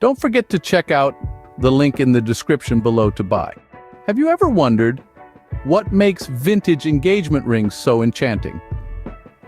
Don't forget to check out the link in the description below to buy. Have you ever wondered what makes vintage engagement rings so enchanting?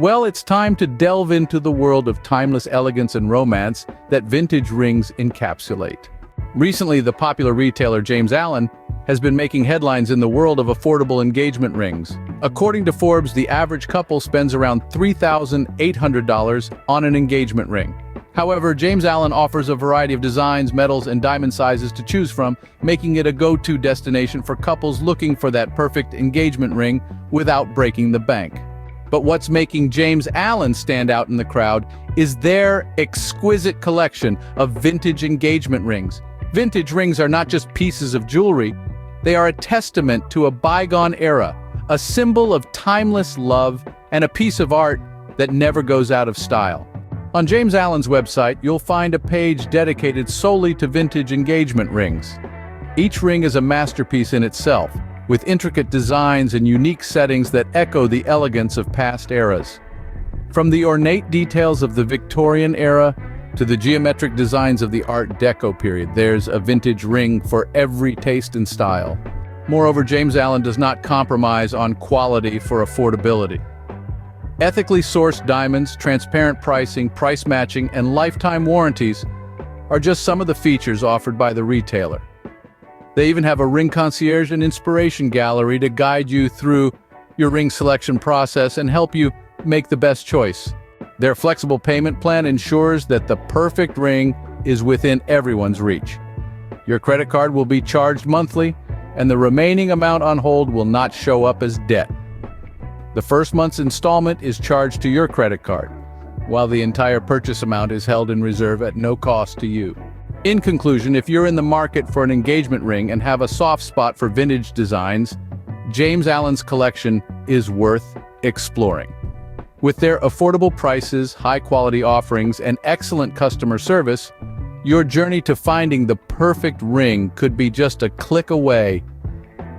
Well, it's time to delve into the world of timeless elegance and romance that vintage rings encapsulate. Recently, the popular retailer James Allen has been making headlines in the world of affordable engagement rings. According to Forbes, the average couple spends around $3,800 on an engagement ring. However, James Allen offers a variety of designs, metals, and diamond sizes to choose from, making it a go-to destination for couples looking for that perfect engagement ring without breaking the bank. But what's making James Allen stand out in the crowd is their exquisite collection of vintage engagement rings. Vintage rings are not just pieces of jewelry, they are a testament to a bygone era, a symbol of timeless love, and a piece of art that never goes out of style. On James Allen's website, you'll find a page dedicated solely to vintage engagement rings. Each ring is a masterpiece in itself, with intricate designs and unique settings that echo the elegance of past eras. From the ornate details of the Victorian era to the geometric designs of the Art Deco period, there's a vintage ring for every taste and style. Moreover, James Allen does not compromise on quality for affordability. Ethically sourced diamonds, transparent pricing, price matching, and lifetime warranties are just some of the features offered by the retailer. They even have a ring concierge and inspiration gallery to guide you through your ring selection process and help you make the best choice. Their flexible payment plan ensures that the perfect ring is within everyone's reach. Your credit card will be charged monthly, and the remaining amount on hold will not show up as debt. The first month's installment is charged to your credit card, while the entire purchase amount is held in reserve at no cost to you. In conclusion, if you're in the market for an engagement ring and have a soft spot for vintage designs, James Allen's collection is worth exploring. With their affordable prices, high-quality offerings, and excellent customer service, your journey to finding the perfect ring could be just a click away.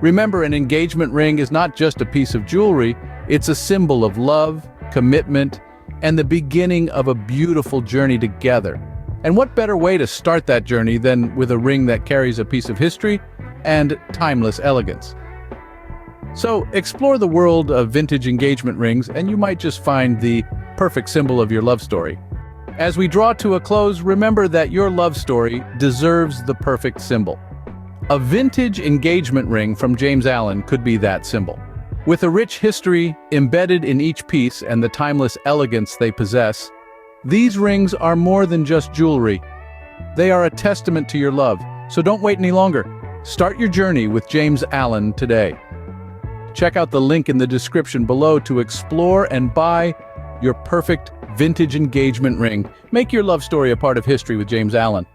Remember, an engagement ring is not just a piece of jewelry, it's a symbol of love, commitment, and the beginning of a beautiful journey together. And what better way to start that journey than with a ring that carries a piece of history and timeless elegance? So, explore the world of vintage engagement rings and you might just find the perfect symbol of your love story. As we draw to a close, remember that your love story deserves the perfect symbol. A vintage engagement ring from James Allen could be that symbol. With a rich history embedded in each piece and the timeless elegance they possess, these rings are more than just jewelry. They are a testament to your love, so don't wait any longer. Start your journey with James Allen today. Check out the link in the description below to explore and buy your perfect vintage engagement ring. Make your love story a part of history with James Allen.